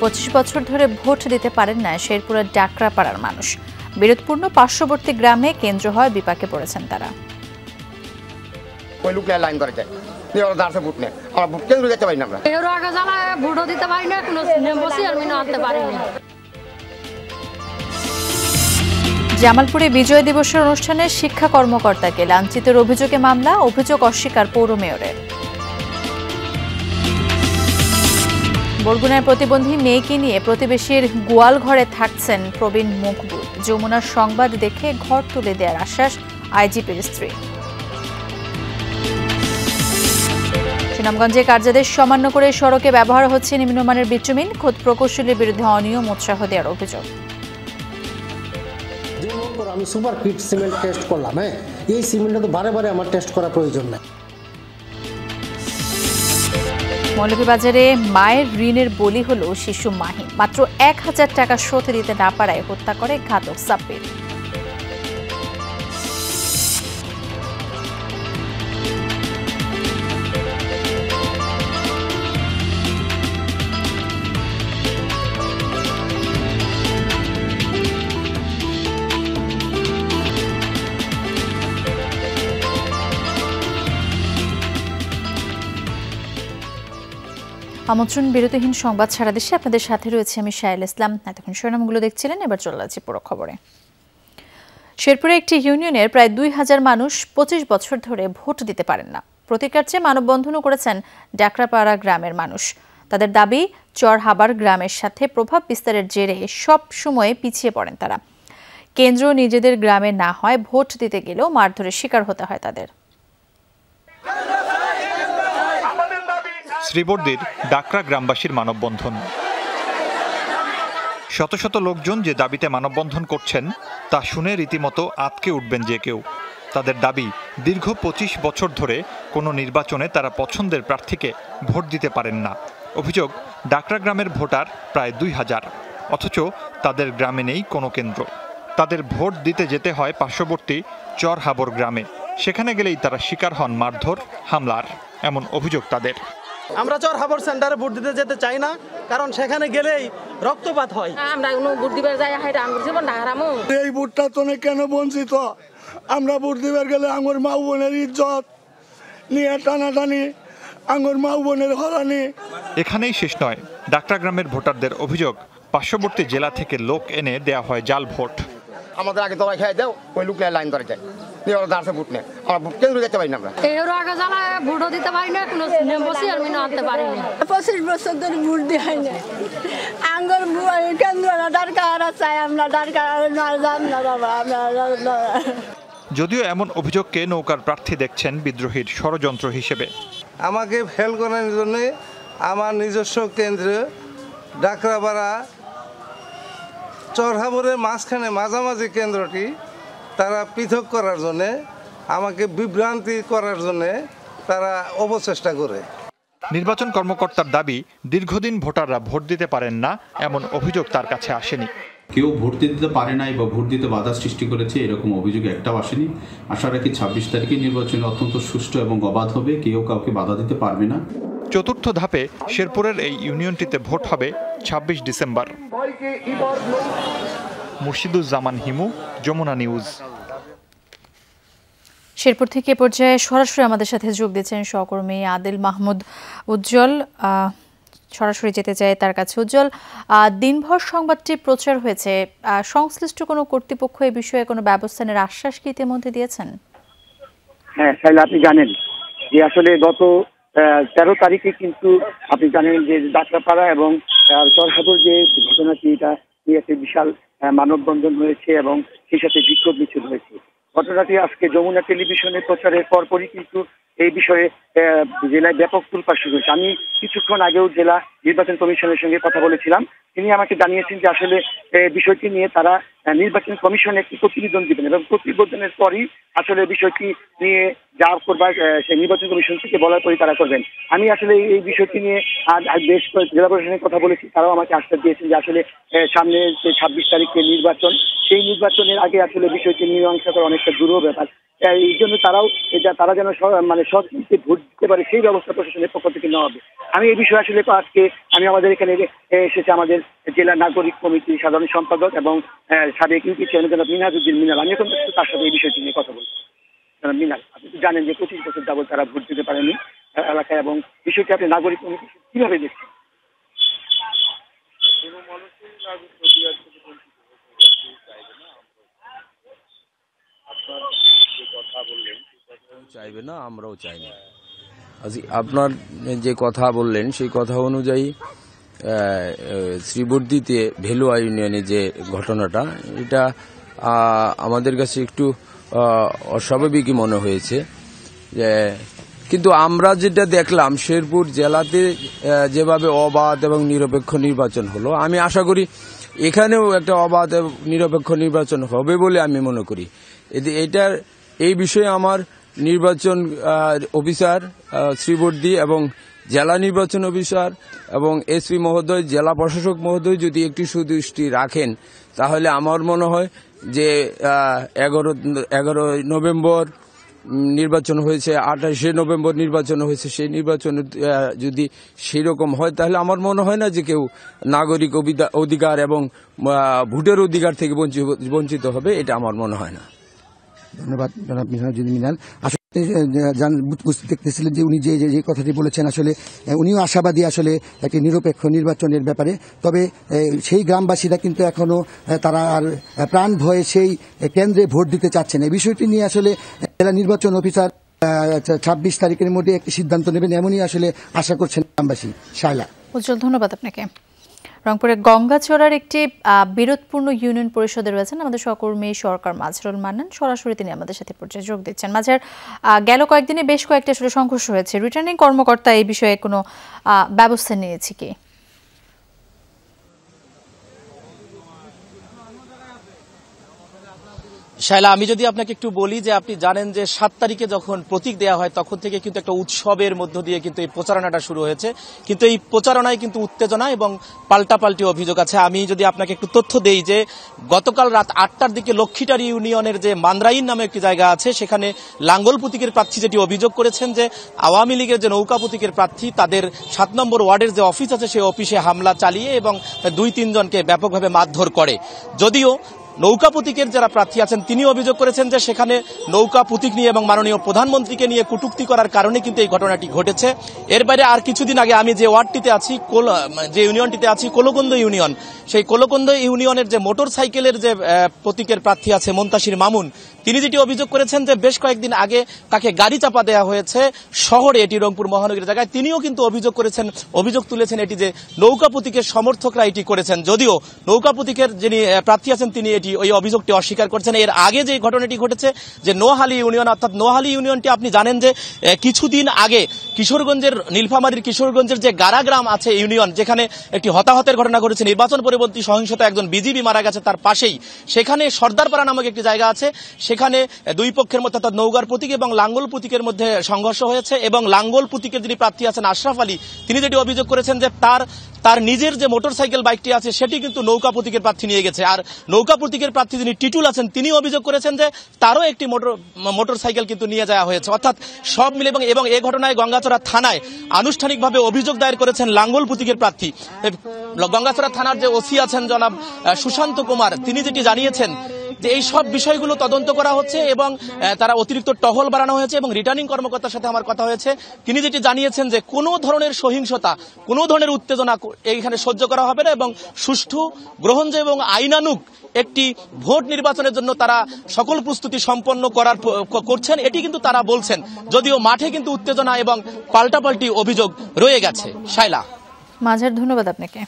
25 বছর ধরে ভোট দিতে পারেন না শেরপুরের ডাকরাপাড়ার মানুষ। বিরোধপূর্ণ পার্শ্ববর্তী গ্রামে কেন্দ্র হয় বিপাকে পড়েছেন তারা। জামালপুরে বিজয় দিবসের অনুষ্ঠানে শিক্ষা কর্মকর্তাকে লাঞ্ছিতের অভিযোগে মামলা, অভিযোগ অস্বীকার পৌর মেয়রের। বরগুনার প্রতিবন্ধী মেয়েকে নিয়ে প্রতিবেশীর গোয়াল ঘরে থাকছেন প্রবীণ মকবুল। যমুনার সংবাদ দেখে ঘর তুলে দেওয়ার আশ্বাস আইজিপির স্ত্রী। সুনামগঞ্জে কার্যাদেশ অমান্য করে সড়কে ব্যবহার হচ্ছে নিম্নমানের বিটুমিন, খোদ প্রকৌশলীর বিরুদ্ধে অনিয়ম উৎসাহ দেওয়ার অভিযোগ। আমি সুপার ফিট সিমেন্ট টেস্ট করলাম, এই সিমেন্টটা তো বারে বারে আমার টেস্ট করা প্রয়োজন না। মৌলভীবাজারে মায়ের ঋণের বলি হল শিশু মাহিন। মাত্র 1000 টাকা শোধ দিতে না পারায় হত্যা করে ঘাতক সাব্বির। আমন্ত্রণ বিরতিহীন সংবাদ সারা দেশে আপনাদের সাথে রয়েছে আমি শাইল ইসলাম। এতক্ষণ শিরোনামগুলো দেখছিলেন, এবার চলে যাচ্ছি পুরো খবরে। শেরপুরে একটি ইউনিয়নের প্রায় 2000 মানুষ 25 বছর ধরে ভোট দিতে পারেন না। প্রতিকার চেয়ে মানববন্ধনও করেছেন ডাকরাপাড়া গ্রামের মানুষ। তাদের দাবি, চরহাবার গ্রামের সাথে প্রভাব বিস্তারের জেরে সব সময় পিছিয়ে পড়েন তারা। কেন্দ্র নিজেদের গ্রামে না হয় ভোট দিতে গেলেও মারধরের শিকার হতে হয় তাদের। শ্রীবর্দীর ডাকরা গ্রামবাসীর মানববন্ধন। শত শত লোকজন যে দাবিতে মানববন্ধন করছেন তা শুনে রীতিমতো আঁতকে উঠবেন যে কেউ। তাদের দাবি, দীর্ঘ 25 বছর ধরে কোনো নির্বাচনে তারা পছন্দের প্রার্থীকে ভোট দিতে পারেন না। অভিযোগ, ডাকরা গ্রামের ভোটার প্রায় 2000, অথচ তাদের গ্রামে নেই কোনো কেন্দ্র। তাদের ভোট দিতে যেতে হয় পার্শ্ববর্তী চরহাবর গ্রামে। সেখানে গেলেই তারা শিকার হন মারধর, হামলার, এমন অভিযোগ তাদের। আমরা চরহাবর সেন্টারে ভোট দিতে যেতে চাই না, কারণ সেখানে গেলেই রক্তপাত হয়। আমরা ভোট দিবার যাই আমার জীবন হারামো। এই ভোটটা তো কেন বঞ্চিত? আমরা ভোট দিবার গেলে আমার মা বোনের ইজ্জত নিয়ে টানাটানি, আমার মা বোনের হরানি। এখানেই শেষ নয়। ডাকরা গ্রামের ভোটারদের অভিযোগ, পার্শ্ববর্তী জেলা থেকে লোক এনে দেয়া হয় জাল ভোট। আমাদের আগে দলাই খেয়ে দাও, ওই লোক লাইন ধরে যায়, ভোট নেই, আমরা ভোট কেন্দ্র যেতে পারি না। আমরা আগে জ্বালা ভোটও দিতে পারি না, কোনো বসে আমি আনতে পারি না। 25 বছর ধরে ভোট দেওয়া হয় না। আঙ্গুর কেন্দ্র দরকার আছে, আমরা দরকার না বাবা। যদিও এমন অভিযোগকে নৌকার প্রার্থী দেখছেন বিদ্রোহীর ষড়যন্ত্র হিসেবে। আমাকে ফেল করার জন্য আমার নিজস্ব কেন্দ্র ডাকরাপাড়া চরহাবরের মাঝখানে মাঝামাঝি কেন্দ্রটি তারা পৃথক করার জন্যে, আমাকে বিভ্রান্তি করার জন্যে তারা অপচেষ্টা করে। নির্বাচন কর্মকর্তার দাবি, দীর্ঘদিন ভোটাররা ভোট দিতে পারেন না, এমন অভিযোগ তার কাছে আসেনি। কেউ ভোট দিতে পারে নাই বা ভোট দিতে বাধা সৃষ্টি করেছে এরকম অভিযোগ একটাও আসেনি। আশা রাখি 26 তারিখে নির্বাচন অত্যন্ত সুষ্ঠু এবং অবাধ হবে, কেউ কাউকে বাধা দিতে পারবে না। চতুর্থ ধাপে শেরপুরের এই ইউনিয়নটিতে ভোট হবে 26 ডিসেম্বর। মুর্শিদুজ্জামান হিমু, যমুনা নিউজ। শেরপুর থেকে পর্যায়ে সরাসরি আমাদের সাথে যোগ দিচ্ছেন সহকর্মী আদিল মাহমুদ উজ্জ্বল। সরাসরি যেতে চাই তার কাছে। উজ্জ্বল, দিনভর সংবাদটি প্রচার হয়েছে, সংশ্লিষ্ট কোনো কর্তৃপক্ষ এই বিষয়ে কোনো ব্যবস্থা নেওয়ার আশ্বাস কি ইতিমধ্যে দিয়েছেন? হ্যাঁ শাইলা, আপনি জানেন যে আসলে গত 13 তারিখে কিন্তু আপনি জানেন যে ডাকরাপাড়া এবং চরহাবর যে ঘটনাটি, এটা নিয়ে একটা বিশাল মানববন্ধন হয়েছে এবং সেই সাথে বিক্ষোভ মিছিল হয়েছে। ঘটনাটি আজকে যমুনা টেলিভিশনে প্রচারের পরপরই কিন্তু এই বিষয়ে জেলায় ব্যাপক তোলপাড় শুরু হয়েছে। আমি কিছুক্ষণ আগেও জেলা নির্বাচন কমিশনের সঙ্গে কথা বলেছিলাম। তিনি আমাকে জানিয়েছেন যে আসলে বিষয়টি নিয়ে তারা নির্বাচন কমিশনে একটি প্রতিবেদন দিবেন এবং প্রতিবেদনের পরই আসলে বিষয়টি নিয়ে যা করবার সেই নির্বাচন কমিশন থেকে বলার পরই তারা করবেন। আমি আসলে এই বিষয়টি নিয়ে আজ বেশ জেলা প্রশাসনের কথা বলেছি, তারাও আমাকে আশ্বাস দিয়েছেন যে আসলে সামনে যে 26 তারিখে নির্বাচন, সেই নির্বাচনের আগে আসলে বিষয়টি মীমাংসা করা অনেকটা দুরূহ ব্যাপার। এই জন্য তারা যেন সৎ ভোট দিতে পারে সেই ব্যবস্থা প্রশাসনের পক্ষ থেকে নেওয়া হবে। আমি এই বিষয়ে আসলে আজকে আমি আমাদের এখানে এসেছে আমাদের জেলা নাগরিক কমিটির সাধারণ সম্পাদক এবং সাবেক ইউপি চেয়ারম্যান জনাব মিনহাজউদ্দিন মিনাল। আমি এখন তার সাথে এই বিষয়টি নিয়ে কথা বলবো। জনাব মিনাল, আপনি তো জানেন যে 25 বছর যাবত তারা ভোট দিতে পারেনি এলাকায়, এবং বিষয়টি আপনি নাগরিক কমিটি কিভাবে দেখছেন? চাইবে না, আমরাও চাই না। আপনার যে কথা বললেন সেই কথা অনুযায়ী শ্রীবর্দীতে ভেলুয়া ইউনিয়নে যে ঘটনাটা, এটা আমাদের কাছে একটু অস্বাভাবিকই মনে হয়েছে। কিন্তু আমরা যেটা দেখলাম শেরপুর জেলাতে যেভাবে অবাধ এবং নিরপেক্ষ নির্বাচন হলো, আমি আশা করি এখানেও একটা অবাধ এবং নিরপেক্ষ নির্বাচন হবে বলে আমি মনে করি। এই বিষয়ে আমার নির্বাচন অফিসার শ্রীবর্দী এবং জেলা নির্বাচন অফিসার এবং এসপি মহোদয়, জেলা প্রশাসক মহোদয় যদি একটু সুদৃষ্টি রাখেন, তাহলে আমার মনে হয় যে 11 নভেম্বর নির্বাচন হয়েছে, 28 নভেম্বর নির্বাচন হয়েছে, সেই নির্বাচন যদি সেই রকম হয় তাহলে আমার মনে হয় না যে কেউ নাগরিক অধিকার এবং ভোটের অধিকার থেকে বঞ্চিত হবে, এটা আমার মনে হয় না। ধন্যবাদ জনাব মিনহাজউদ্দিন মিনাল। আসলে দেখতেছিলেন যে উনি যে কথাটি বলেছেন, আসলে উনিও আশাবাদী আসলে একটি নিরপেক্ষ নির্বাচনের ব্যাপারে। তবে সেই গ্রামবাসীরা কিন্তু এখনো তারা আর প্রাণ ভয়ে সেই কেন্দ্রে ভোট দিতে চাচ্ছেন। এই বিষয়টি নিয়ে আসলে জেলা নির্বাচন অফিসার 26 তারিখের মধ্যে একটি সিদ্ধান্ত নেবেন, এমনই আসলে আশা করছেন গ্রামবাসী। শায়লা। উজ্জ্বল, ধন্যবাদ আপনাকে। রংপুরের গঙ্গাচড়ার একটি বিরোধপূর্ণ ইউনিয়ন পরিষদে রয়েছেন আমাদের সহকর্মী সরকার মাজহারুল মান্নান। সরাসরি তিনি আমাদের সাথে পর্যায়ে যোগ দিচ্ছেন। মাঝার, গেল কয়েকদিনে বেশ কয়েকটি আসলে সংঘর্ষ হয়েছে, রিটার্নিং কর্মকর্তা এই বিষয়ে কোনো ব্যবস্থা নিয়েছে কি? শায়লা, আমি যদি আপনাকে একটু বলি যে আপনি জানেন যে 7 তারিখে যখন প্রতীক দেওয়া হয় তখন থেকে কিন্তু একটা উৎসবের মধ্য দিয়ে কিন্তু এই প্রচারণাটা শুরু হয়েছে, কিন্তু এই প্রচারণায় কিন্তু উত্তেজনা এবং পাল্টাপাল্টি অভিযোগ আছে। আমি যদি আপনাকে একটু তথ্য দেই যে গতকাল রাত 8টার দিকে লক্ষ্মীটারি ইউনিয়নের যে মান্দ্রাইন নামে একটি জায়গা আছে, সেখানে লাঙ্গল প্রতীকের প্রার্থী যেটি অভিযোগ করেছেন যে আওয়ামী লীগের যে নৌকা প্রতীকের প্রার্থী তাদের 7 নম্বর ওয়ার্ডের যে অফিস আছে সেই অফিসে হামলা চালিয়ে এবং 2-3 জনকে ব্যাপকভাবে মারধর করে। যদিও নৌকা প্রতীকের যারা প্রার্থী আছেন তিনি অভিযোগ করেছেন যে সেখানে নৌকা প্রতীক নিয়ে এবং মাননীয় প্রধানমন্ত্রীকে নিয়ে কটূক্তি করার কারণে কিন্তু এই ঘটনাটি ঘটেছে। এর বাইরে আর কিছুদিন আগে আমি যে ওয়ার্ডটিতে আছি, যে ইউনিয়নটিতে আছি, কোলকন্দ ইউনিয়ন, সেই কোলকন্দ ইউনিয়নের যে মোটর সাইকেলের যে প্রতীকের প্রার্থী আছে মুন্তাসির মামুন, তিনি যেটি অভিযোগ করেছেন যে বেশ কয়েকদিন আগে তাকে গাড়ি চাপা দেওয়া হয়েছে শহরে, এটি রংপুর মহানগরীর জায়গায়। তিনিও কিন্তু অভিযোগ তুলেছেন এটি যে নৌকা প্রতীকের সমর্থকরা এটি করেছেন। যদিও নৌকা প্রতীকের যিনি প্রার্থী আছেন তিনি ওই অভিযোগটি অস্বীকার করেছেন। এর আগে যে ঘটনাটি ঘটেছে যে নোহালী ইউনিয়ন, অর্থাৎ নোহালী ইউনিয়নটি আপনি জানেন যে কিছুদিন আগে কিশোরগঞ্জের নীলফামারীর কিশোরগঞ্জের যে গারাগ্রাম আছে ইউনিয়ন, যেখানে একটি হতাহতের ঘটনা ঘটেছে, নির্বাচন পরবর্তী সহিংসতা, একজন বিজিবি মারা গেছে, তার পাশেই সেখানে সর্দারপাড়া নামক একটি জায়গা আছে, সেখানে দুই পক্ষের মধ্যে অর্থাৎ নৌকার প্রতীক এবং লাঙ্গল প্রতীকের মধ্যে সংঘর্ষ হয়েছে এবং লাঙ্গল প্রতীকের যিনি প্রার্থী আছেন আশরাফ আলী, তিনি যেটি অভিযোগ করেছেন যে তার নিজের যে মোটরসাইকেল বাইকটি আছে সেটি কিন্তু নৌকা প্রতীকের প্রার্থী নিয়ে গেছে। আর নৌকা প্রতীকের প্রার্থী যিনি টিটুল আছেন তিনি অভিযোগ করেছেন যে তারও একটি মোটরসাইকেল কিন্তু নিয়ে যাওয়া হয়েছে। অর্থাৎ সব মিলে এবং এই ঘটনায় গঙ্গাচড়া থানায় আনুষ্ঠানিকভাবে অভিযোগ দায়ের করেছেন লাঙ্গল প্রতীকের প্রার্থী। গঙ্গাচড়া থানার যে ওসি আছেন জনাব সুশান্ত কুমার, তিনি যেটি জানিয়েছেন যে এই সব বিষয়গুলো তদন্ত করা হচ্ছে এবং তারা অতিরিক্ত টহল বাড়ানো হয়েছে এবং রিটার্নিং কর্মকর্তার সাথে আমার কথা হয়েছে, তিনি যেটি জানিয়েছেন যে কোনো ধরনের সহিংসতা, কোনো ধরনের উত্তেজনা এইখানে সহ্য করা হবে না এবং সুষ্ঠু, গ্রহণযোগ্য এবং আইনানুগ একটি ভোট নির্বাচনের জন্য তারা সকল প্রস্তুতি সম্পন্ন করছেন, এটি কিন্তু তারা বলছেন। যদিও মাঠে কিন্তু উত্তেজনা এবং পাল্টাপাল্টি অভিযোগ রয়ে গেছে। শায়লা। মাঝার, ধন্যবাদ আপনাকে।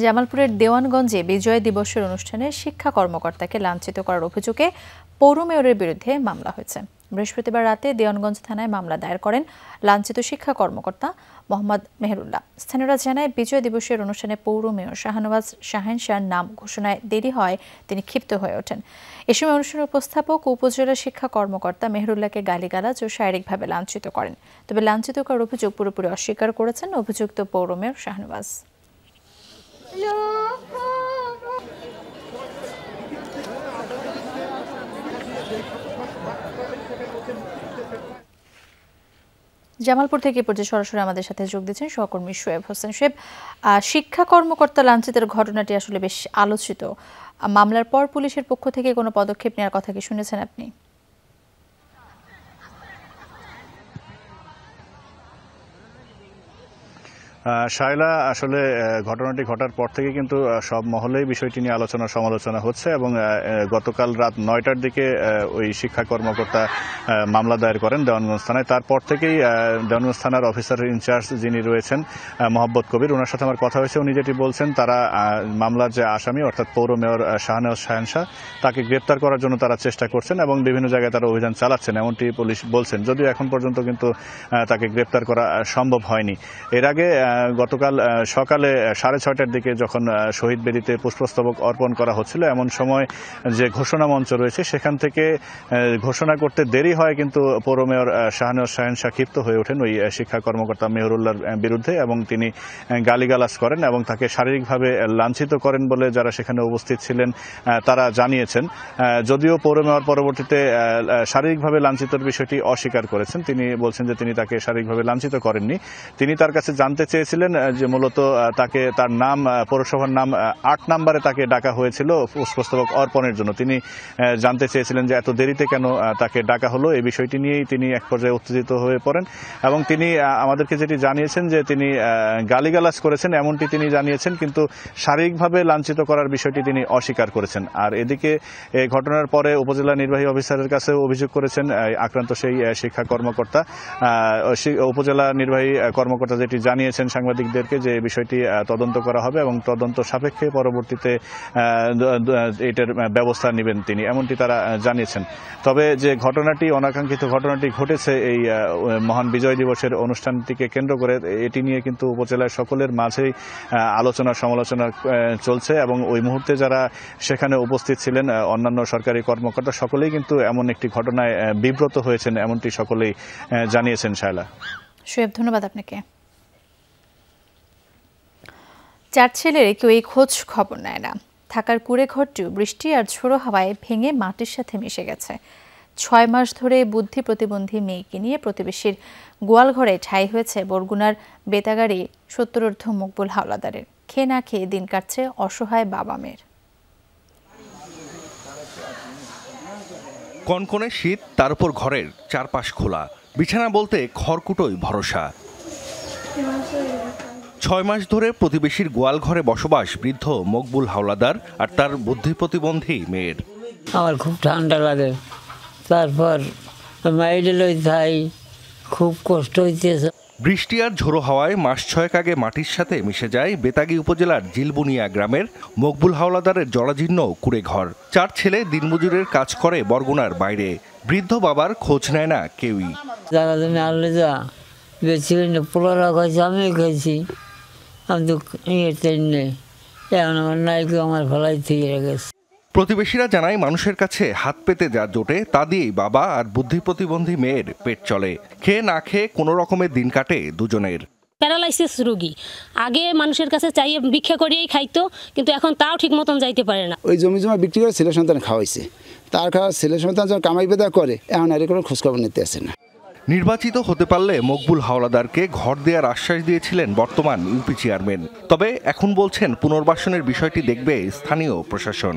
জামালপুরের দেওয়ানগঞ্জে বিজয় দিবসের অনুষ্ঠানে শিক্ষা কর্মকর্তাকে লাঞ্ছিত করার অভিযোগে পৌর মেয়রের বিরুদ্ধে মামলা হয়েছে। বৃহস্পতিবার রাতে দেওয়ানগঞ্জ থানায় মামলা দায়ের করেন লাঞ্ছিত শিক্ষা কর্মকর্তা মোহাম্মদ মেহেরুল্লাহ। স্থানীয়রা জানায় বিজয় দিবসের অনুষ্ঠানে পৌর মেয়র শাহনওয়াজ শাহিন শাহর নাম ঘোষণায় দেরি হয় তিনি ক্ষিপ্ত হয়ে ওঠেন। এ সময় অনুষ্ঠানের উপস্থাপক উপজেলা শিক্ষা কর্মকর্তা মেহেরুল্লাহকে গালিগালাজ ও শারীরিকভাবে লাঞ্ছিত করেন। তবে লাঞ্ছিত করার অভিযোগ পুরোপুরি অস্বীকার করেছেন অভিযুক্ত পৌর মেয়র শাহনওয়াজ। জামালপুর থেকে পর্যায়ে সরাসরি আমাদের সাথে যোগ দিচ্ছেন সহকর্মী শোয়েব হোসেন। শোয়েব, শিক্ষা কর্মকর্তা লাঞ্ছিতের ঘটনাটি আসলে বেশ আলোচিত। মামলার পর পুলিশের পক্ষ থেকে কোনো পদক্ষেপ নেওয়ার কথা কি শুনেছেন আপনি? শায়লা, আসলে ঘটনাটি ঘটার পর থেকে কিন্তু সব মহলেই বিষয়টি নিয়ে আলোচনা সমালোচনা হচ্ছে এবং গতকাল রাত 9টার দিকে ওই শিক্ষা কর্মকর্তা মামলা দায়ের করেন দেওয়ানগঞ্জ থানায়। তারপর থেকেই দেওয়ানগঞ্জ থানার অফিসার ইনচার্জ যিনি রয়েছেন মোহাম্মদ কবির, ওনার সাথে আমার কথা হয়েছে। উনি যেটি বলছেন, তারা মামলার যে আসামি অর্থাৎ পৌর মেয়র শাহনেওয়াজ শাহেনশাহ, তাকে গ্রেপ্তার করার জন্য তারা চেষ্টা করছেন এবং বিভিন্ন জায়গায় তারা অভিযান চালাচ্ছেন, এমনটি পুলিশ বলছেন। যদিও এখন পর্যন্ত কিন্তু তাকে গ্রেপ্তার করা সম্ভব হয়নি। এর আগে গতকাল সকালে 6:30টার দিকে যখন শহীদ বেদিতে পুষ্পস্তবক অর্পণ করা হচ্ছিল, এমন সময় যে ঘোষণা মঞ্চ রয়েছে সেখান থেকে ঘোষণা করতে দেরি হয়, কিন্তু পৌর মেয়র শাহনেওয়াজ শাহেনশাহ ক্ষিপ্ত হয়ে ওঠেন ওই শিক্ষা কর্মকর্তা মেহরুল্লাহর বিরুদ্ধে এবং তিনি গালিগালাজ করেন এবং তাকে শারীরিকভাবে লাঞ্ছিত করেন বলে যারা সেখানে উপস্থিত ছিলেন তারা জানিয়েছেন। যদিও পৌর মেয়র পরবর্তীতে শারীরিকভাবে লাঞ্ছিতর বিষয়টি অস্বীকার করেছেন। তিনি বলছেন যে তিনি তাকে শারীরিকভাবে লাঞ্ছিত করেননি। তিনি তার কাছে জানতে চেয়েছিলেন যে মূলত তার নাম, পৌরসভার নাম 8 নম্বরে তাকে ডাকা হয়েছিল পুষ্পস্তবক অর্পণের জন্য। তিনি জানতে চেয়েছিলেন যে এত দেরিতে কেন তাকে ডাকা হলো। এই বিষয়টি নিয়েই তিনি এক পর্যায়ে উত্তেজিত হয়ে পড়েন এবং তিনি আমাদেরকে যেটি জানিয়েছেন যে তিনি গালিগালাজ করেছেন এমনটি তিনি জানিয়েছেন, কিন্তু শারীরিকভাবে লাঞ্ছিত করার বিষয়টি তিনি অস্বীকার করেছেন। আর এদিকে এই ঘটনার পরে উপজেলা নির্বাহী অফিসারের কাছে অভিযোগ করেছেন আক্রান্ত সেই শিক্ষা কর্মকর্তা। উপজেলা নির্বাহী কর্মকর্তা যেটি জানিয়েছেন সাংবাদিকদেরকে যে বিষয়টি তদন্ত করা হবে এবং তদন্ত সাপেক্ষে পরবর্তীতে এটার ব্যবস্থা নেবেন তিনি, এমনটি তারা জানিয়েছেন। তবে যে ঘটনাটি, অনাকাঙ্ক্ষিত ঘটনাটি ঘটেছে এই মহান বিজয় দিবসের অনুষ্ঠানটিকে কেন্দ্র করে, এটি নিয়ে কিন্তু উপজেলার সকলের মাঝেই আলোচনা সমালোচনা চলছে এবং ওই মুহূর্তে যারা সেখানে উপস্থিত ছিলেন অন্যান্য সরকারি কর্মকর্তা সকলেই কিন্তু এমন একটি ঘটনায় বিব্রত হয়েছেন, এমনটি সকলেই জানিয়েছেন। শায়লা, শোয়েব, ধন্যবাদ আপনাকে। 4 ছেলের কেউই খোঁজ খবর নেয় না। থাকার কুড়ে ঘরটিও বৃষ্টি আর ঝোড়ো হাওয়ায় ভেঙে মাটির সাথে মিশে গেছে। 6 মাস ধরে বুদ্ধি প্রতিবন্ধী মেয়েকে নিয়ে প্রতিবেশীর গোয়ালঘরে ঠাঁই হয়েছে বরগুনার বেতাগাড়ি 70ঊর্ধ্ব মকবুল হাওলাদারের। খেয়ে না খেয়ে দিন কাটছে অসহায় বাবা মেয়ের। কনকনে শীত, তার উপর ঘরের চারপাশ খোলা, বিছানা বলতে খড়কুটোই ভরসা। 6 মাস ধরে প্রতিবেশীর গোয়াল ঘরে বসবাস বৃদ্ধ মকবুল হাওলাদার আর তার বুদ্ধি প্রতিবন্ধী মেয়ের। আমার খুব ঠান্ডা লাগে, তারপর মাইডেলই থাই, খুব কষ্ট হইতেছে। বৃষ্টি আর ঝোড়ো হাওয়ায় মাস 6 আগে মাটির সাথে মিশে যায় বেতাগী উপজেলার জিলবুনিয়া গ্রামের মকবুল হাওলাদারের জরাজীর্ণ কুড়ে ঘর। 4 ছেলে দিনমজুরের কাজ করে বরগুনার বাইরে। বৃদ্ধ বাবার খোঁজ নেয় না কেউই। যারা তুমি আনলে যা বেশি পোলারা খাইছি, আমিও খাইছি, আমি তো নেই, এখন আমার নাইকে আমার ফেলাই থেকে গেছে। প্রতিবেশীরা জানায় মানুষের কাছে হাত পেতে যা জোটে তা দিয়েই বাবা আর বুদ্ধি প্রতিবন্ধী মেয়ের পেট চলে। খেয়ে না খেয়ে কোনো রকমের দিন কাটে দুজনের। প্যারালাইসিস রোগী, আগে মানুষের কাছে চাইয়ে ভিক্ষা করিয়েই খাইতো, কিন্তু এখন তাও ঠিক মতন যাইতে পারে না। ওই জমি জমা বিক্রি করে ছেলে সন্তান খাওয়াইছে, তার খাওয়া ছেলে সন্তান যখন কামাই বেদা করে, এখন আর কোনো খোঁজখবর নিতে আসে না। নির্বাচিত হতে পারলে মকবুল হাওলাদারকে ঘর দেওয়ার আশ্বাস দিয়েছিলেন বর্তমান ইউপি চেয়ারম্যান। তবে এখন বলছেন পুনর্বাসনের বিষয়টি দেখবে স্থানীয় প্রশাসন।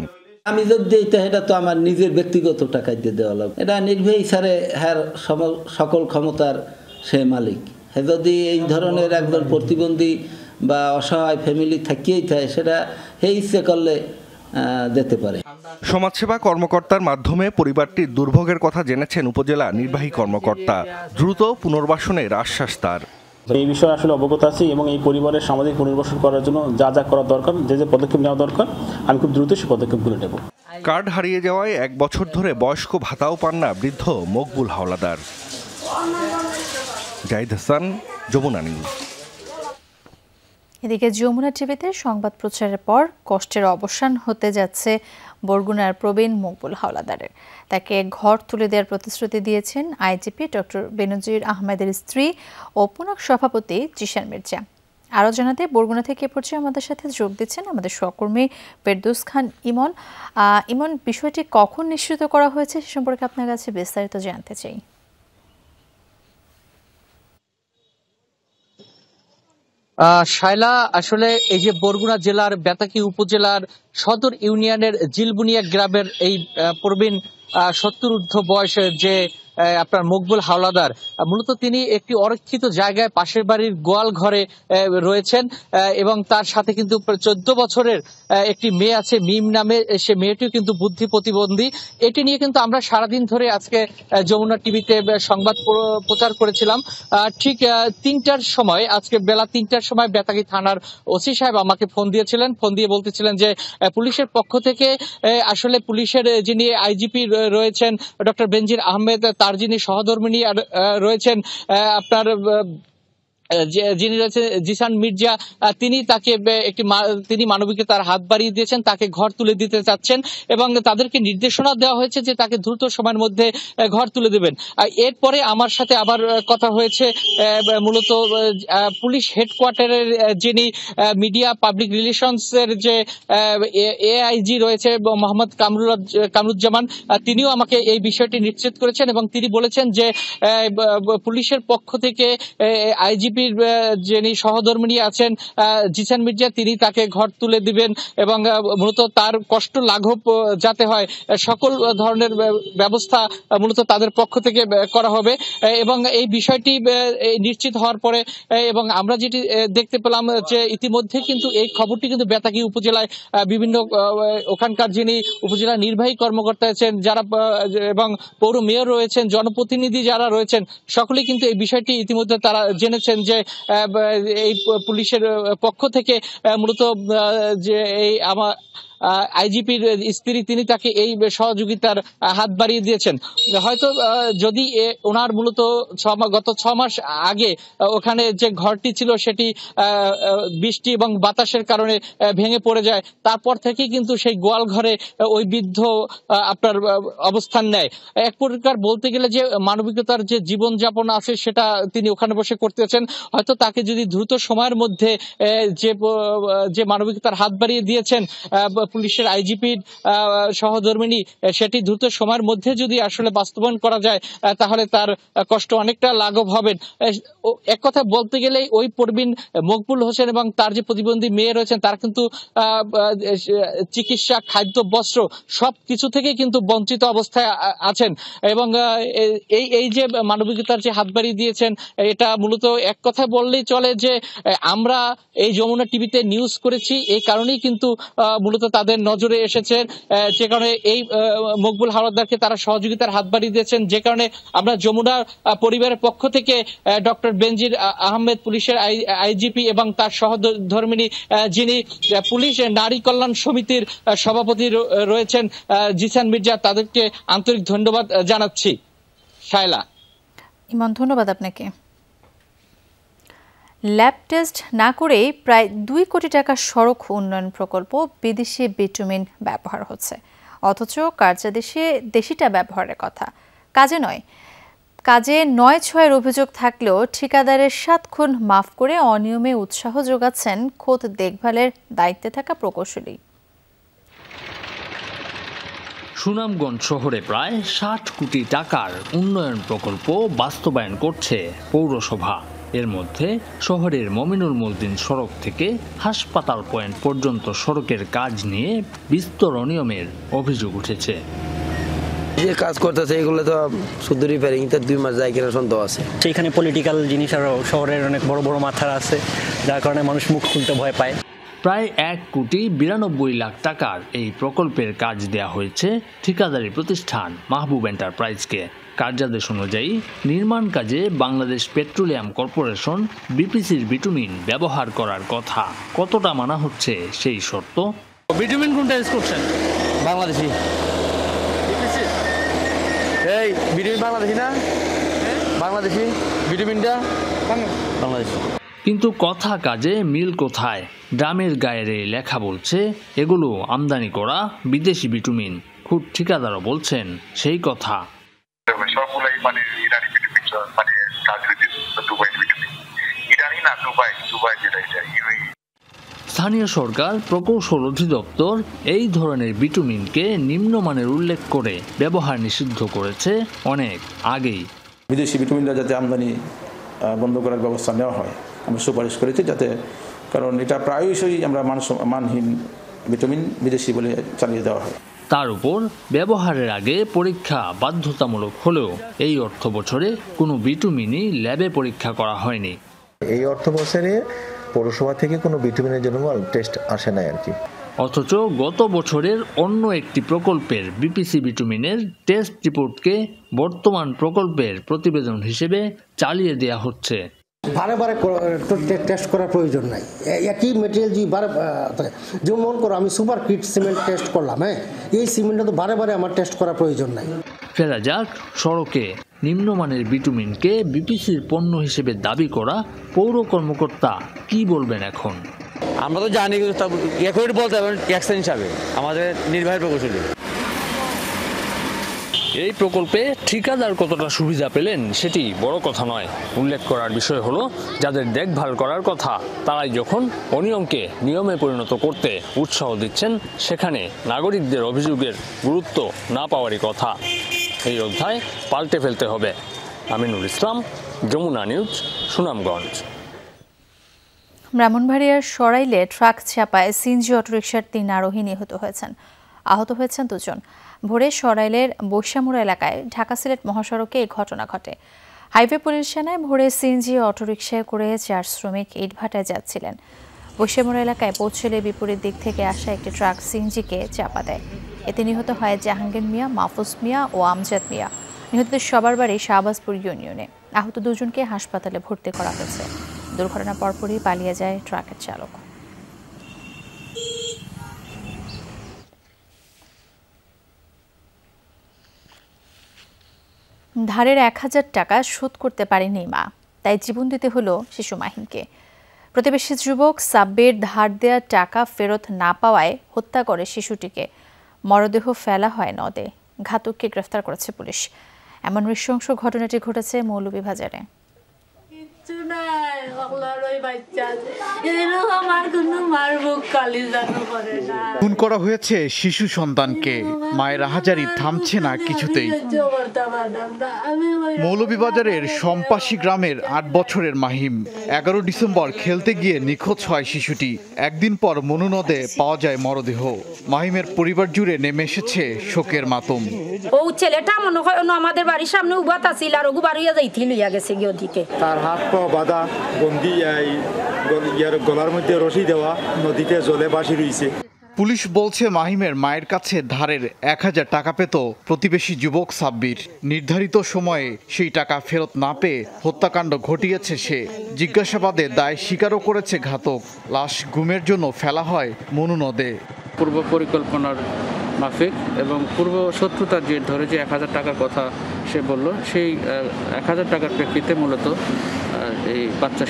আমি যদি এটা তো আমার নিজের ব্যক্তিগত টাকায় দিয়ে দেওয়া লাগবে, এটা নির্বাহী স্যারে হ্যার সকল ক্ষমতার সে মালিক। যদি এই ধরনের একজন প্রতিবন্ধী বা অসহায় ফ্যামিলি থাকিয়েই থাকে, সেটা হে ইচ্ছে করলে দিতে পারে। সমাজসেবা কর্মকর্তার মাধ্যমে পরিবারটির দুর্ভোগের কথা জেনেছেন উপজেলা নির্বাহী কর্মকর্তা। দ্রুত পুনর্বাসনের আশ্বাস তার। এই বিষয়ে আসলে অবগত আছি এবং এই পরিবারের সামাজিক পুনর্বাসন করার জন্য যা যা করা দরকার, যে পদক্ষেপ নেওয়া দরকার, আমি খুব দ্রুত সেই পদক্ষেপগুলো নেব। কার্ড হারিয়ে যাওয়ায় 1 বছর ধরে বয়স্ক ভাতাও পান না বৃদ্ধ মকবুল হাওলাদার। জাহিদ হাসান, যমুনা নিউজ। এদিকে যমুনা টিভিতে সংবাদ প্রচারের পর কষ্টের অবসান হতে যাচ্ছে বরগুনার প্রবীণ মকবুল হাওলাদারের। তাকে ঘর তুলে দেওয়ার প্রতিশ্রুতি দিয়েছেন আইজিপি ডক্টর বেনজির আহমেদের স্ত্রী ও পুনাক সভাপতি জিশান মির্জা। আরও জানাতে বরগুনা থেকে পর্যায়ে আমাদের সাথে যোগ দিচ্ছেন আমাদের সহকর্মী ফেরদৌস খান ইমন। ইমন, বিষয়টি কখন নিশ্চিত করা হয়েছে সে সম্পর্কে আপনার কাছে বিস্তারিত জানতে চাই। শায়লা, আসলে এই যে বরগুনা জেলার বেতাকি উপজেলার সদর ইউনিয়নের জিলবুনিয়া গ্রামের এই প্রবীণ 70 ঊর্ধ্ব বয়সের যে আপনার মকবুল হাওলাদার, মূলত তিনি একটি অরক্ষিত জায়গায় পাশের বাড়ির গোয়াল ঘরে রয়েছেন এবং তার সাথে কিন্তু 14 বছরের একটি মেয়ে আছে মিম নামে, সে মেয়েটিও কিন্তু বুদ্ধি প্রতিবন্ধী। এটি নিয়ে কিন্তু আমরা সারাদিন ধরে আজকে যমুনা টিভিতে সংবাদ প্রচার করেছিলাম। ঠিক 3টার সময়, আজকে বেলা 3টার সময় বেতাগী থানার ওসি সাহেব আমাকে ফোন দিয়েছিলেন। ফোন দিয়ে বলতেছিলেন যে পুলিশের পক্ষ থেকে আসলে পুলিশের যিনি আইজিপি রয়েছেন ডক্টর বেনজির আহমেদ, তার যিনি সহধর্মিণী রয়েছেন আপনার যিনি রয়েছেন জিসান মির্জা, তিনি মানবিকতার হাত বাড়িয়ে দিয়েছেন, তাকে ঘর তুলে দিতে চাচ্ছেন এবং তাদেরকে নির্দেশনা দেওয়া হয়েছে যে তাকে দ্রুত সময়ের মধ্যে ঘর তুলে দেবেন। এরপরে আমার সাথে আবার কথা হয়েছে মূলত পুলিশ হেডকোয়ার্টারের যিনি মিডিয়া পাবলিক রিলেশনস এর যে এআইজি রয়েছে মোহাম্মদ কামরুজ্জামান, তিনিও আমাকে এই বিষয়টি নিশ্চিত করেছেন এবং তিনি বলেছেন যে পুলিশের পক্ষ থেকে আইজিপি যিনি সহধর্মিণী আছেন জিসান মির্জা, তিনি তাকে ঘর তুলে দিবেন এবং মূলত তার কষ্ট লাঘব যাতে হয় সকল ধরনের ব্যবস্থা মূলত তাদের পক্ষ থেকে করা হবে। এবং এই বিষয়টি নিশ্চিত হওয়ার পরে এবং আমরা যেটি দেখতে পেলাম যে ইতিমধ্যে কিন্তু এই খবরটি কিন্তু বেতাগী উপজেলায় বিভিন্ন ওখানকার যিনি উপজেলা নির্বাহী কর্মকর্তা আছেন যারা এবং পৌর মেয়র রয়েছেন, জনপ্রতিনিধি যারা রয়েছেন, সকলেই কিন্তু এই বিষয়টি ইতিমধ্যে তারা জেনেছেন যে এই পুলিশের পক্ষ থেকে মূলত যে এই আমার আইজিপির স্ত্রী তিনি তাকে এই সহযোগিতার হাত বাড়িয়ে দিয়েছেন। হয়তো যদি ওনার মূলত গত 6 মাস আগে ওখানে যে ঘরটি ছিল সেটি বৃষ্টি এবং বাতাসের কারণে ভেঙে পড়ে যায়, তারপর থেকে কিন্তু সেই গোয়াল ঘরে ওই বৃদ্ধ আপনার অবস্থান নেয়। এক প্রকার বলতে গেলে যে মানবিকতার যে জীবনযাপন আছে সেটা তিনি ওখানে বসে করতেছেন। হয়তো তাকে যদি দ্রুত সময়ের মধ্যে যে মানবিকতার হাত বাড়িয়ে দিয়েছেন পুলিশের আইজিপির সহধর্মিণী, সেটি দ্রুত সময়ের মধ্যে যদি আসলে বাস্তবায়ন করা যায় তাহলে তার কষ্ট অনেকটা লাঘব হবেন। এক কথা বলতে গেলে ওই প্রবীণ মকবুল হোসেন এবং তার যে প্রতিবন্ধী মেয়ে রয়েছেন তারা কিন্তু চিকিৎসা, খাদ্য, বস্ত্র সবকিছু থেকে কিন্তু বঞ্চিত অবস্থায় আছেন এবং এই যে মানবিকতার যে হাত বাড়িয়ে দিয়েছেন এটা মূলত এক কথা বললেই চলে যে আমরা এই যমুনা টিভিতে নিউজ করেছি, এই কারণেই কিন্তু মূলত তাদের নজরে এসেছেন, যে কারণে এই মকবুল হাওলাদারকে তারা সহযোগিতার হাত বাড়িয়ে দিয়েছেন, যে কারণে আমরা যমুনা পরিবারের পক্ষ থেকে ডক্টর বেনজির আহমেদ, পুলিশের আইজিপি এবং তার সহধর্মিণী যিনি পুলিশ নারী কল্যাণ সমিতির সভাপতি রয়েছেন জিসান মির্জা, তাদেরকে আন্তরিক ধন্যবাদ জানাচ্ছি। শায়লা, ইমন, ধন্যবাদ আপনাকে। ল্যাব টেস্ট না করেই প্রায় 2 কোটি টাকা সড়ক উন্নয়ন প্রকল্প বিদেশি বিটুমিন ব্যবহার হচ্ছে, অথচ কার্যাদেশে দেশিটা ব্যবহারের কথা, কাজে নয়। কাজে 9/6 অভিযোগ থাকলেও ঠিকাদারের 7 খুন মাফ করে অনিয়মে উৎসাহ যোগাচ্ছেন খোদ দেখভালের দায়িত্বে থাকা প্রকৌশলী। সুনামগঞ্জ শহরে প্রায় 60 কোটি টাকার উন্নয়ন প্রকল্প বাস্তবায়ন করছে পৌরসভা। এর মধ্যে শহরের মমিনুল মুদ্দিন সড়ক থেকে হাসপাতাল পয়েন্ট পর্যন্ত সড়কের কাজ নিয়ে বিস্তর অনিয়মের অভিযোগ উঠেছে। যে কাজ করতেছে এগুলো তো শুধু রিপেয়ারিং, তার 2 মাস যায় কিনা সন্দেহ আছে। সেইখানে পলিটিক্যাল জিনিস আর শহরের অনেক বড় বড় মাথা আছে, যার কারণে মানুষ মুখ খুলতে ভয় পায়। প্রায় 1,92,00,000 টাকার এই প্রকল্পের কাজ দেয়া হয়েছে ঠিকাদারি প্রতিষ্ঠান মাহবুব এন্টারপ্রাইজকে। কার্যাদেশ অনুযায়ী নির্মাণ কাজে বাংলাদেশ পেট্রোলিয়াম কর্পোরেশন বিপিসির বিটুমিন ব্যবহার করার কথা। কতটা মানা হচ্ছে সেই শর্ত? বিটুমিন কোনটা ইউজ করছেন? বাংলাদেশি। এই বিটুমিন বাংলাদেশি না? বাংলাদেশি বিটুমিনটা বাংলাদেশি। কিন্তু কথা কাজে মিল কোথায়? ড্রামের গায়ে লেখা বলছে এগুলো আমদানি করা বিদেশি বিটুমিন। খুব ঠিকাদারও বলছেন সেই কথা। সবগুলাই মানে ইরানি বিটুমিন, মানে দুবাই বিটুমিন, ইরানি না দুবাই যেটা স্থানীয় সরকার প্রকৌশল অধিদপ্তর এই ধরনের বিটুমিনকে নিম্নমানের উল্লেখ করে ব্যবহার নিষিদ্ধ করেছে অনেক আগেই। বিদেশি বিটুমিনটা যাতে আমদানি বন্ধ করার ব্যবস্থা নেওয়া হয় আমরা সুপারিশ করেছি, যাতে কারণ এটা প্রায়শই আমরা মানহীন ভিটামিন বিদেশি বলে চালিয়ে দেওয়া হয়। তার উপর ব্যবহারের আগে পরীক্ষা বাধ্যতামূলক হলেও এই অর্থ বছরে কোনো ভিটামিনই ল্যাবে পরীক্ষা করা হয়নি। এই অর্থ বছরে পৌরসভা থেকে কোনো ভিটামিনের জন্য টেস্ট আসে নাই আর কি। অথচ গত বছরের অন্য একটি প্রকল্পের বিপিসি ভিটামিনের টেস্ট রিপোর্টকে বর্তমান প্রকল্পের প্রতিবেদন হিসেবে চালিয়ে দেওয়া হচ্ছে। বারে বারে টেস্ট করার প্রয়োজন নাই, একই মেটেরিয়াল যদি বারে, যেমন মনে করো আমি সুপার কিট সিমেন্ট টেস্ট করলাম, এই সিমেন্টটা তো বারে বারে আমার টেস্ট করার প্রয়োজন নাই। ফেরা যাক সড়কে নিম্নমানের ভিটামিনকে বিপিসির পণ্য হিসেবে দাবি করা পৌর কর্মকর্তা কি বলবেন এখন? আমরা তো জানি বলতে পারবেন ট্যাক্স হিসাবে আমাদের নির্বাহী প্রকৌশলী। এই প্রকল্পে ঠিকাদার কতটা সুবিধা পেলেন সেটি বড় কথা নয়, উল্লেখ করার বিষয় হলো যাদের দেখভাল করার কথা তারাই যখন অনিয়মকে নিয়মে পরিণত করতে উৎসাহ দিচ্ছেন, সেখানে নাগরিকদের অভিযোগের গুরুত্ব না পাওয়ারই কথা। এই অধ্যায় পাল্টে ফেলতে হবে। আমিনুল ইসলাম, যমুনা নিউজ, সুনামগঞ্জ। ব্রাহ্মণবাড়িয়ার সরাইলে ট্রাক চাপায় সিএনজি অটোরিকশার 3 আরোহী নিহত হয়েছেন। আহত হয়েছেন 2 জন। ভোরে সরাইলের বৈশামুড়া এলাকায় ঢাকা সিলেট মহাসড়কে এই ঘটনা ঘটে। হাইওয়ে পুলিশ সেনায় ভোরে সিএনজি অটোরিকশায় করে 4 শ্রমিক ইটভাটায় যাচ্ছিলেন। বৈশামুড়া এলাকায় পৌঁছলে বিপরীত দিক থেকে আসা একটি ট্রাক সিএনজিকে চাপা দেয়। এতে নিহত হয় জাহাঙ্গীর মিয়া, মাহফুজ মিয়া ও আমজাদ মিয়া। নিহতদের সবার বাড়ি শাহবাজপুর ইউনিয়নে। আহত 2 জনকে হাসপাতালে ভর্তি করা হয়েছে। দুর্ঘটনার পরপরই পালিয়ে যায় ট্রাকের চালক। ধারের 1000 টাকা শোধ করতে পারেনি মা, তাই জীবন দিতে হলো শিশু মাহিমকে। প্রতিবেশী যুবক সাব্বির ধার দেওয়া টাকা ফেরত না পাওয়ায় হত্যা করে শিশুটিকে। মরদেহ ফেলা হয় নদে। ঘাতককে গ্রেফতার করেছে পুলিশ। এমন নৃশংস ঘটনাটি ঘটেছে মৌলভীবাজারে। খুন করা হয়েছে শিশু সন্তানকে। মায়ের আহাজারি থামছে না কিছুতেই। মৌলভীবাজারের সম্পাসী গ্রামের 8 বছরের মাহিম 11 ডিসেম্বর খেলতে গিয়ে নিখোঁজ হয় শিশুটি। একদিন পর মনু নদে পাওয়া যায় মরদেহ। মাহিমের পরিবার জুড়ে নেমে এসেছে শোকের মাতম। ও ছেলেটা মনে হয় আমাদের বাড়ির সামনে উবাত আছিল আর ওগু বাড়িয়া যাইতি লইয়া গেছে গিয়ে ওদিকে। তার হাত পা বাঁধা, বন্দি, ইয়ার গলার মধ্যে রশি দেওয়া, নদীতে জলে ভাসি রইছে। পুলিশ বলছে মাহিমের মায়ের কাছে ধারের 1000 টাকা পেত প্রতিবেশী যুবক সাব্বির। নির্ধারিত সময়ে সেই টাকা ফেরত না পেয়ে হত্যাকাণ্ড ঘটিয়েছে সে। জিজ্ঞাসাবাদে দায় স্বীকারও করেছে ঘাতক। লাশ গুমের জন্য ফেলা হয় মনু নদে। পূর্ব পরিকল্পনার মাফিক এবং পূর্ব শত্রুতার জের ধরে যে 1000 টাকার কথা সে বলল, সেই 1000 টাকার প্রেক্ষিতে মূলত এই বাচ্চা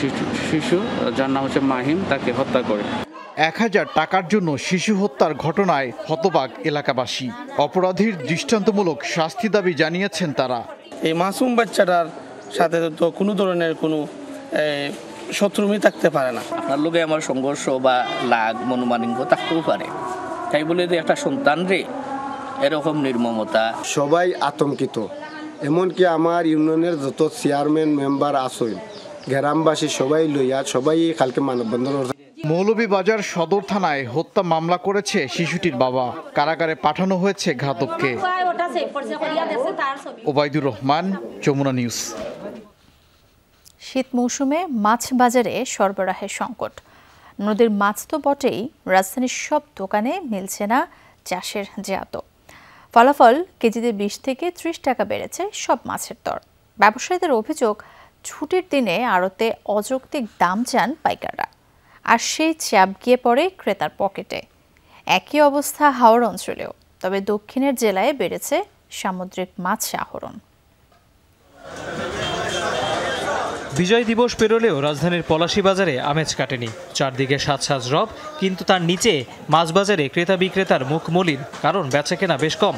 শিশু যার নাম হচ্ছে মাহিম তাকে হত্যা করে। 1000 টাকার জন্য শিশু হত্যার ঘটনায় হতবাক এলাকাবাসী। অপরাধীর দৃষ্টান্তমূলক শাস্তি দাবি জানিয়েছেন তারা। এই মাসুম বাচ্চাটার সাথে তো কোনো ধরনের কোনো শত্রুমি থাকতে পারে না। আপনার লোকে আমার সংঘর্ষ বা লাগ মনোমালিন্য থাকতেও পারে, তাই বলে যে একটা সন্তান রে এরকম নির্মমতা। সবাই আতঙ্কিত, এমনকি আমার ইউনিয়নের যত চেয়ারম্যান মেম্বার আছেন, গ্রামবাসী সবাই লইয়া সবাই কালকে মানববন্ধন। মৌলভীবাজার সদর থানায় হত্যা মামলা করেছে শিশুটির বাবা। কারাগারে পাঠানো হয়েছে ঘাতককে। ওবায়দুর রহমান, যমুনা নিউজ। শীত মৌসুমে মাছ বাজারে সরবরাহের সংকট। নদীর মাছ তো বটেই, রাজধানীর সব দোকানে মিলছে না চাষের জাত। ফলাফল কেজিতে 20 থেকে 30 টাকা বেড়েছে সব মাছের দর। ব্যবসায়ীদের অভিযোগ, ছুটির দিনে আড়তে অযৌক্তিক দাম চান পাইকাররা, আর সেই চাপ গিয়ে পড়ে ক্রেতার পকেটে। একই অবস্থা হাওড় অঞ্চলেও, তবে দক্ষিণের জেলায় বেড়েছে সামুদ্রিক মাছ আহরণ। বিজয় দিবস পেরোলেও রাজধানীর পলাশী বাজারে আমেজ কাটেনি। চারদিকে সাজ রব, কিন্তু তার নিচে মাছ বাজারে ক্রেতা বিক্রেতার মুখ মলিন, কারণ বেচাকেনা বেশ কম।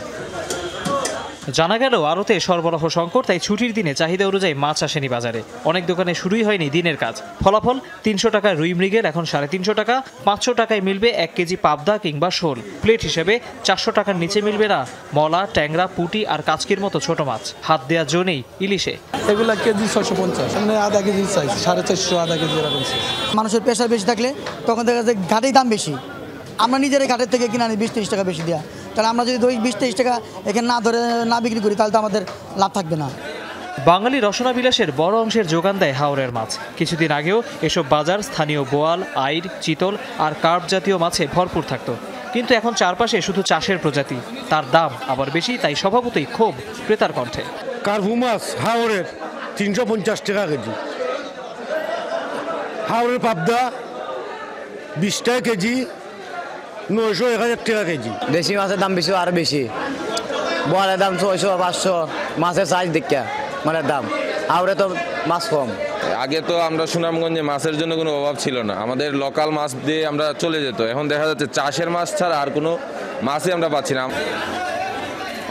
জানা গেল আড়তে সরবরাহ সংকট, তাই ছুটির দিনে চাহিদা অনুযায়ী মাছ আসেনি বাজারে। অনেক দোকানে শুরুই হয়নি দিনের কাজ। ফলাফল 300 টাকায় রুই মৃগেল এখন 350 টাকা, 500 টাকায় মিলবে 1 কেজি পাবদা কিংবা শোল। প্লেট হিসেবে 400 টাকার নিচে মিলবে না মলা, ট্যাংরা, পুঁটি আর কাচকির মতো ছোট মাছ। হাত দেওয়ার জো নেই ইলিশে। এগুলা কেজি 650, মানে আধা কেজি চাইছে 450, আধা কেজি এরকম। মানুষের প্রেশার বেশি থাকলে তখন দেখা যায় ঘাটেই দাম বেশি। আমরা নিজেরাই ঘাটের থেকে কিনে আনি 20-30 টাকা বেশি দেওয়া। কারণ আমরা যদি 20-30 টাকা এখানে না ধরে না বিক্রি করি তাহলে তো আমাদের লাভ থাকবে না। বাঙালি রসনা বিলাসের বড় অংশের যোগান দেয় হাওরের মাছ। কিছুদিন আগেও এসব বাজার স্থানীয় বোয়াল, আইড়, চিতল আর কার্প জাতীয় মাছে ভরপুর থাকতো। কিন্তু এখন চারপাশে শুধু চাষের প্রজাতি, তার দাম আবার বেশি, তাই স্বভাবতই ক্ষোভ ক্রেতার কণ্ঠে। কার্পু মাছ হাওরের 350 টাকা কেজি, হাওরের পাবদা 20 টাকা কেজি, 900-1000 টাকা কেজি। দেশি মাছের দাম বেশি, আরো বেশি। বোয়ালের দাম 600-500, মাছের সাইজ দেখা মানের দাম। হাওরে তো মাছ কম। আগে তো আমরা সুনামগঞ্জে মাছের জন্য কোনো অভাব ছিল না, আমাদের লোকাল মাছ দিয়ে আমরা চলে যেত। এখন দেখা যাচ্ছে চাষের মাছ ছাড়া আর কোনো মাছই আমরা পাচ্ছি না।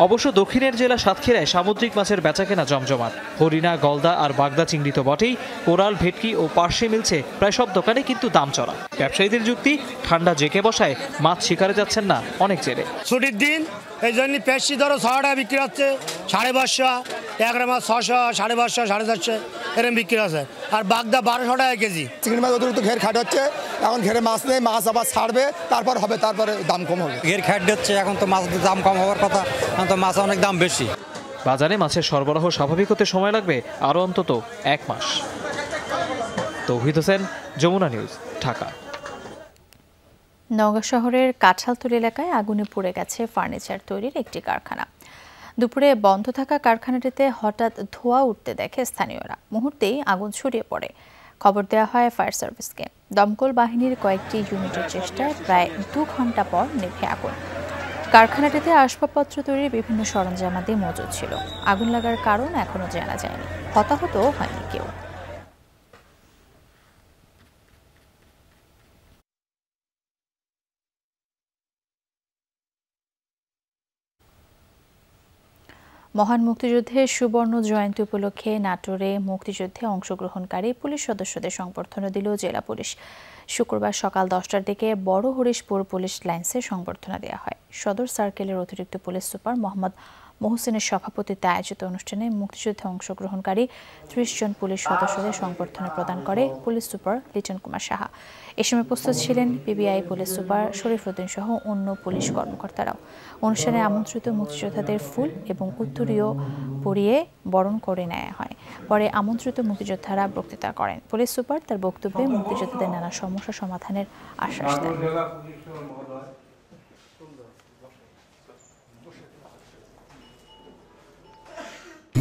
অবশ্য দক্ষিণের জেলা সাতক্ষীরায় সামুদ্রিক মাছের বেচাকেনা জমজমাট। হরিণা, গলদা আর বাগদা চিংড়ি তো বটেই, কোরাল, ভেটকি ও পার্শে মিলছে প্রায় সব দোকানে, কিন্তু দাম চড়া। ব্যবসায়ীদের যুক্তি, ঠান্ডা জেকে বসায় মাছ শিকারে যাচ্ছেন না অনেক জেলে। ছুটির দিন এই জন্য পেশি ধরো 6 টাকা বিক্রি হচ্ছে, 550, একরা মাছ 600, 550, 450 এরকম বিক্রি আছে। আর বাগদা 1200 টাকা কেজি। চিংড়ি মাছ অতিরিক্ত ঘের খাট হচ্ছে, এখন ঘেরে মাছ নেই, মাছ আবার ছাড়বে, তারপর হবে, তারপরে দাম কম হবে। ঘের খাট হচ্ছে, এখন তো মাছের দাম কম হওয়ার কথা, এখন তো মাছ অনেক দাম বেশি। বাজারে মাছের সরবরাহ স্বাভাবিক হতে সময় লাগবে আরও অন্তত 1 মাস। তৌহিদ হোসেন, যমুনা নিউজ, ঢাকা। নওগাঁ শহরের কাঁঠালতলী এলাকায় আগুনে পুড়ে গেছে ফার্নিচার তৈরির একটি কারখানা। দুপুরে বন্ধ থাকা কারখানাটিতে হঠাৎ ধোঁয়া উঠতে দেখে স্থানীয়রা। মুহূর্তেই আগুন ছড়িয়ে পড়ে। খবর দেওয়া হয় ফায়ার সার্ভিসকে। দমকল বাহিনীর কয়েকটি ইউনিটের চেষ্টায় প্রায় 2 ঘন্টা পর নেভে আগুন। কারখানাটিতে আসবাবপত্র তৈরির বিভিন্ন সরঞ্জামাদি মজুদ ছিল। আগুন লাগার কারণ এখনো জানা যায়নি। হতাহত হয়নি কেউ। মহান মুক্তিযুদ্ধের সুবর্ণ জয়ন্তী উপলক্ষে নাটোরে মুক্তিযুদ্ধে অংশগ্রহণকারী পুলিশ সদস্যদের সংবর্ধনা দিল জেলা পুলিশ। শুক্রবার সকাল 10টার দিকে বড় হরিশপুর পুলিশ লাইন্সে সংবর্ধনা দেওয়া হয়। সদর সার্কেলের অতিরিক্ত পুলিশ সুপার মোহাম্মদ মহসিনের সভাপতিত্বে আয়োজিত অনুষ্ঠানে মুক্তিযুদ্ধে অংশগ্রহণকারী 30 জন পুলিশ সদস্যদের সংবর্ধনা প্রদান করে পুলিশ সুপার লিটন কুমার সাহা। এ সময় উপস্থিত ছিলেন পিবিআই পুলিশ সুপার শরীফ উদ্দিন সহ অন্য পুলিশ কর্মকর্তারাও। অনুষ্ঠানে আমন্ত্রিত মুক্তিযোদ্ধাদের ফুল এবং উত্তরীয় পরিয়ে বরণ করে নেওয়া হয়। পরে আমন্ত্রিত মুক্তিযোদ্ধারা বক্তৃতা করেন। পুলিশ সুপার তার বক্তব্যে মুক্তিযোদ্ধাদের নানা সমস্যা সমাধানের আশ্বাস দেন।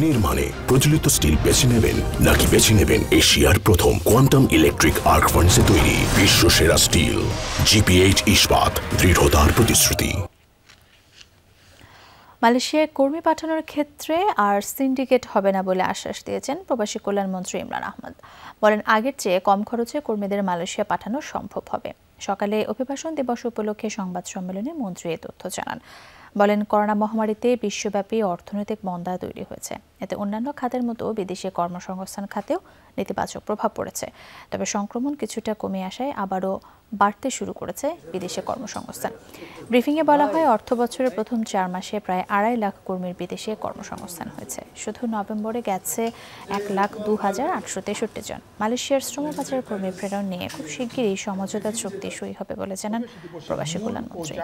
নির্মাণে প্রচলিত স্টিল বেছে নেবেন নাকি বেছে নেবেন এশিয়ার প্রথম কোয়ান্টাম ইলেকট্রিক আর্ক ফার্নেসে তৈরি বিশ্বসেরা স্টিল? জিপিএইচ ইস্পাত, দৃঢ়তার প্রতিশ্রুতি। মালয়েশিয়ায় কর্মী পাঠানোর ক্ষেত্রে আর সিন্ডিকেট হবে না বলে আশ্বাস দিয়েছেন প্রবাসী কল্যাণমন্ত্রী ইমরান আহমদ। বলেন, আগের চেয়ে কম খরচে কর্মীদের মালয়েশিয়া পাঠানো সম্ভব হবে। সকালে অভিবাসন দিবস উপলক্ষে সংবাদ সম্মেলনে মন্ত্রী এ তথ্য জানান। বলেন, করোনা মহামারীতে বিশ্বব্যাপী অর্থনৈতিক মন্দা তৈরি হয়েছে। এতে অন্যান্য খাতের মতো বিদেশে কর্মসংস্থান খাতেও নেতিবাচক প্রভাব পড়েছে। তবে সংক্রমণ কিছুটা কমে আসায় আবারও বাড়তে শুরু করেছে বিদেশে কর্মসংস্থান। ব্রিফিংয়ে বলা হয়, অর্থ বছরের প্রথম 4 মাসে প্রায় 2.5 লাখ কর্মীর বিদেশে কর্মসংস্থান হয়েছে। শুধু নভেম্বরে গেছে 1,02,863 জন। মালয়েশিয়ার শ্রমবাজার কর্মী প্রেরণ নিয়ে খুব শিগগিরই সমঝোতা চুক্তি সই হবে বলে জানান প্রবাসী কল্যাণমন্ত্রী।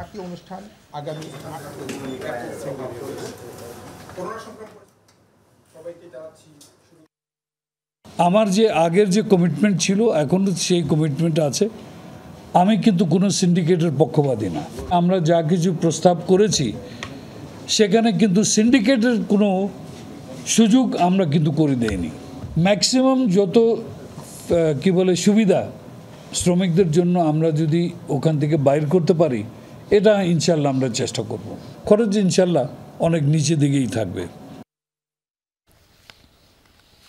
আমার যে আগের যে কমিটমেন্ট ছিল এখনও সেই কমিটমেন্ট আছে। আমি কিন্তু কোনো সিন্ডিকেটের পক্ষপাতী না। আমরা যা কিছু প্রস্তাব করেছি সেখানে কিন্তু সিন্ডিকেটের কোনো সুযোগ আমরা কিন্তু করে দেইনি। ম্যাক্সিমাম যত সুবিধা শ্রমিকদের জন্য আমরা যদি ওখান থেকে বাইর করতে পারি, এটা ইনশাল্লাহ আমরা চেষ্টা করব। খরচ ইনশাল্লাহ অনেক নিচে দিকেই থাকবে।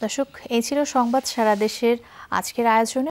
দর্শক, এই ছিল সংবাদ সারা দেশের আজকের আয়োজনে।